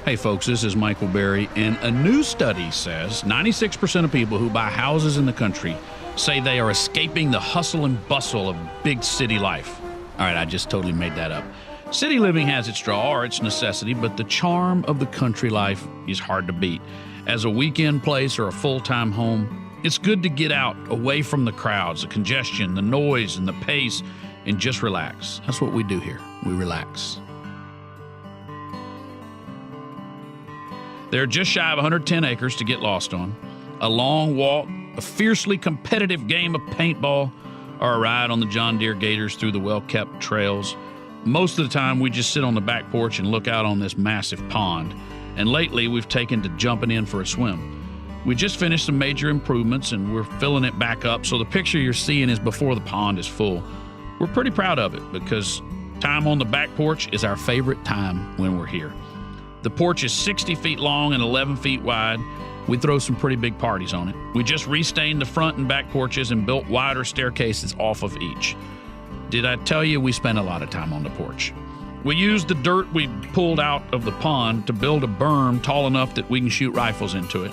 Hey folks, this is Michael Berry, and a new study says 96% of people who buy houses in the country say they are escaping the hustle and bustle of big city life. All right, I just totally made that up. City living has its draw or its necessity, but the charm of the country life is hard to beat. As a weekend place or a full-time home, it's good to get out, away from the crowds, the congestion, the noise, and the pace, and just relax. That's what we do here. We relax. They're just shy of 110 acres to get lost on. A long walk, a fiercely competitive game of paintball, or a ride on the John Deere Gators through the well-kept trails. Most of the time, we just sit on the back porch and look out on this massive pond. And lately, we've taken to jumping in for a swim. We just finished some major improvements, and we're filling it back up, so the picture you're seeing is before the pond is full. We're pretty proud of it because time on the back porch is our favorite time when we're here. The porch is 60 feet long and 11 feet wide. We throw some pretty big parties on it. We just restained the front and back porches and built wider staircases off of each. Did I tell you we spent a lot of time on the porch? We used the dirt we pulled out of the pond to build a berm tall enough that we can shoot rifles into it.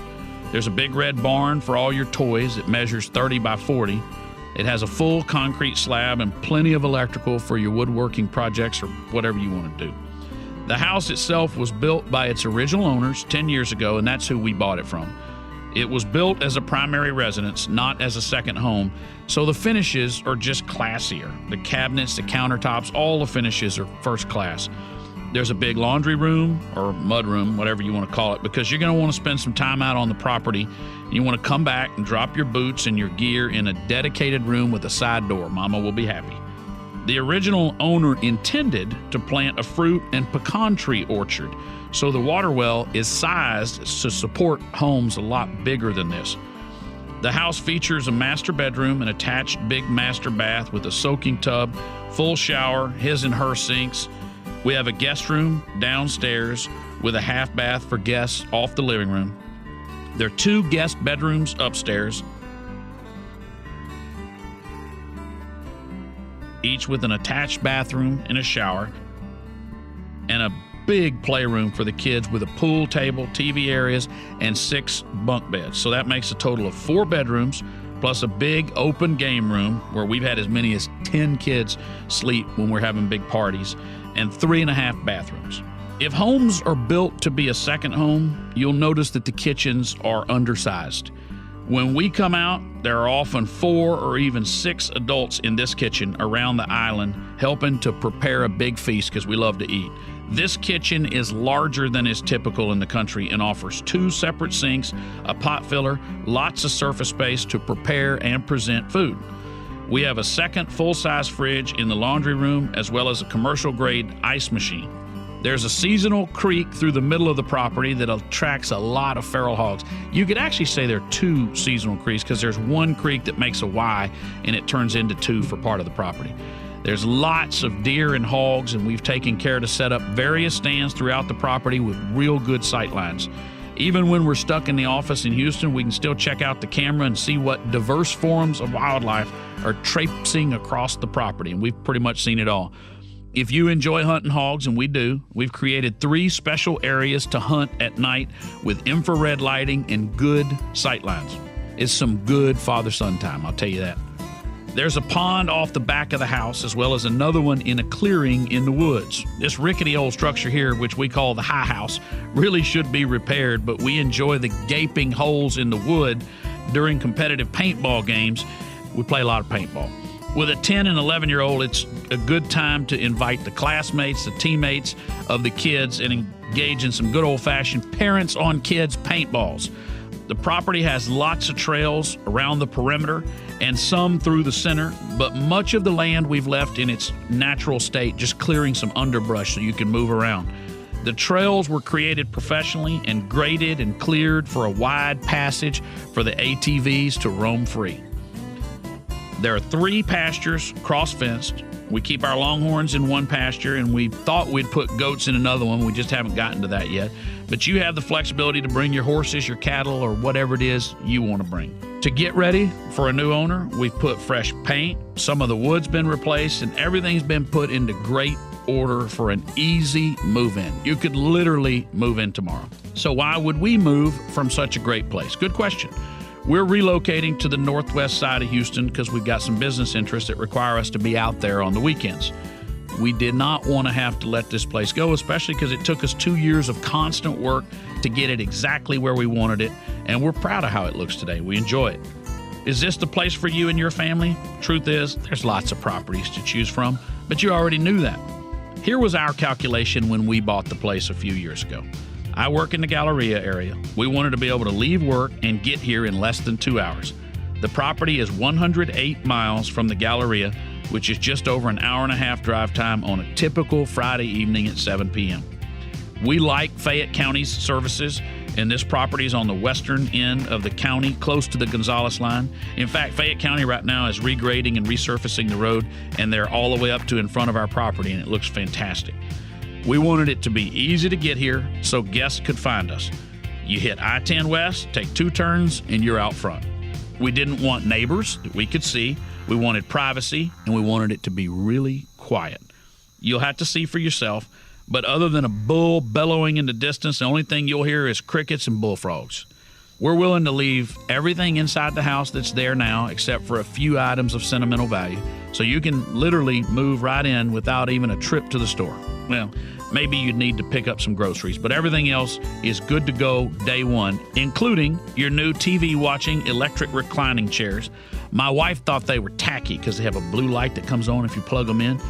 There's a big red barn for all your toys. It measures 30 by 40. It has a full concrete slab and plenty of electrical for your woodworking projects or whatever you want to do. The house itself was built by its original owners 10 years ago, and that's who we bought it from. It was built as a primary residence, not as a second home, so the finishes are just classier. The cabinets, the countertops, all the finishes are first class. There's a big laundry room, or mud room, whatever you want to call it, because you're going to want to spend some time out on the property, and you want to come back and drop your boots and your gear in a dedicated room with a side door. Mama will be happy. The original owner intended to plant a fruit and pecan tree orchard, so the water well is sized to support homes a lot bigger than this. The house features a master bedroom, an attached big master bath with a soaking tub, full shower, his and her sinks. We have a guest room downstairs with a half bath for guests off the living room. There are 2 guest bedrooms upstairs, each with an attached bathroom and a shower, and a big playroom for the kids with a pool table, TV areas, and 6 bunk beds. So that makes a total of 4 bedrooms, plus a big open game room where we've had as many as 10 kids sleep when we're having big parties, and 3.5 bathrooms. If homes are built to be a second home, you'll notice that the kitchens are undersized. When we come out, there are often 4 or even 6 adults in this kitchen around the island helping to prepare a big feast because we love to eat. This kitchen is larger than is typical in the country and offers 2 separate sinks, a pot filler, lots of surface space to prepare and present food. We have a second full-size fridge in the laundry room as well as a commercial-grade ice machine. There's a seasonal creek through the middle of the property that attracts a lot of feral hogs. You could actually say there are 2 seasonal creeks because there's one creek that makes a Y and it turns into 2 for part of the property. There's lots of deer and hogs, and we've taken care to set up various stands throughout the property with real good sight lines. Even when we're stuck in the office in Houston, we can still check out the camera and see what diverse forms of wildlife are traipsing across the property, and we've pretty much seen it all. If you enjoy hunting hogs, and we do, we've created 3 special areas to hunt at night with infrared lighting and good sight lines. It's some good father-son time, I'll tell you that. There's a pond off the back of the house, as well as another one in a clearing in the woods. This rickety old structure here, which we call the high house, really should be repaired, but we enjoy the gaping holes in the wood during competitive paintball games. We play a lot of paintball. With a 10 and 11-year-old, it's a good time to invite the classmates, the teammates of the kids, and engage in some good old-fashioned parents-on-kids paintballs. The property has lots of trails around the perimeter and some through the center, but much of the land we've left in its natural state, just clearing some underbrush so you can move around. The trails were created professionally and graded and cleared for a wide passage for the ATVs to roam free. There are 3 pastures cross-fenced. We keep our longhorns in one pasture, and we thought we'd put goats in another one. We just haven't gotten to that yet. But you have the flexibility to bring your horses, your cattle, or whatever it is you want to bring. To get ready for a new owner, we've put fresh paint. Some of the wood's been replaced, and everything's been put into great order for an easy move-in. You could literally move in tomorrow. So why would we move from such a great place? Good question. We're relocating to the northwest side of Houston because we've got some business interests that require us to be out there on the weekends. We did not want to have to let this place go, especially because it took us 2 years of constant work to get it exactly where we wanted it, and we're proud of how it looks today. We enjoy it. Is this the place for you and your family? Truth is, there's lots of properties to choose from, but you already knew that. Here was our calculation when we bought the place a few years ago. I work in the Galleria area. We wanted to be able to leave work and get here in less than 2 hours. The property is 108 miles from the Galleria, which is just over an hour and a half drive time on a typical Friday evening at 7 p.m. We like Fayette County's services, and this property is on the western end of the county, close to the Gonzales line. In fact, Fayette County right now is regrading and resurfacing the road, and they're all the way up to in front of our property, and it looks fantastic. We wanted it to be easy to get here so guests could find us. You hit I-10 West, take 2 turns, and you're out front. We didn't want neighbors that we could see. We wanted privacy, and we wanted it to be really quiet. You'll have to see for yourself, but other than a bull bellowing in the distance, the only thing you'll hear is crickets and bullfrogs. We're willing to leave everything inside the house that's there now, except for a few items of sentimental value, so you can literally move right in without even a trip to the store. Well, maybe you'd need to pick up some groceries, but everything else is good to go day one, including your new TV watching electric reclining chairs. My wife thought they were tacky because they have a blue light that comes on if you plug them in,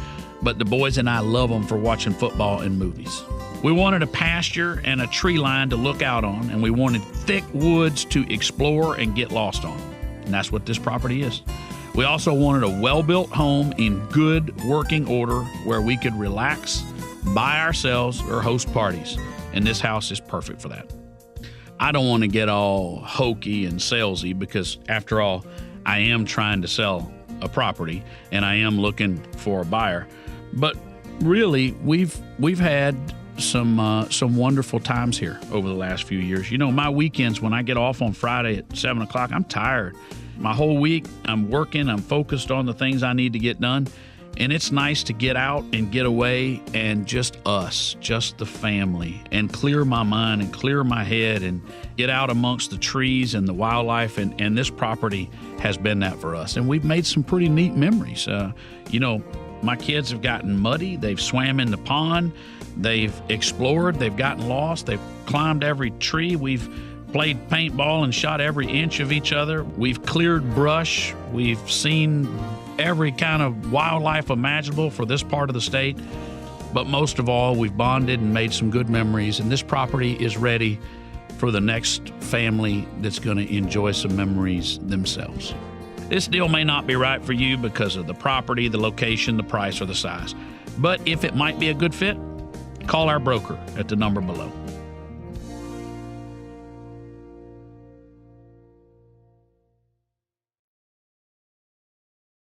but the boys and I love them for watching football and movies. We wanted a pasture and a tree line to look out on, and we wanted thick woods to explore and get lost on. And that's what this property is. We also wanted a well-built home in good working order where we could relax, by ourselves, or host parties. And this house is perfect for that. I don't want to get all hokey and salesy because, after all, I am trying to sell a property and I am looking for a buyer. But really, we've had some wonderful times here over the last few years. You know, my weekends when I get off on Friday at 7 o'clock, I'm tired. My whole week, I'm working, I'm focused on the things I need to get done. And it's nice to get out and get away and just us, just the family, and clear my mind and clear my head and get out amongst the trees and the wildlife. And this property has been that for us. And we've made some pretty neat memories. You know, my kids have gotten muddy. They've swam in the pond. They've explored. They've gotten lost. They've climbed every tree. We've played paintball and shot every inch of each other. We've cleared brush. We've seen every kind of wildlife imaginable for this part of the state. But most of all, we've bonded and made some good memories. And this property is ready for the next family that's going to enjoy some memories themselves. This deal may not be right for you because of the property, the location, the price, or the size. But if it might be a good fit, call our broker at the number below.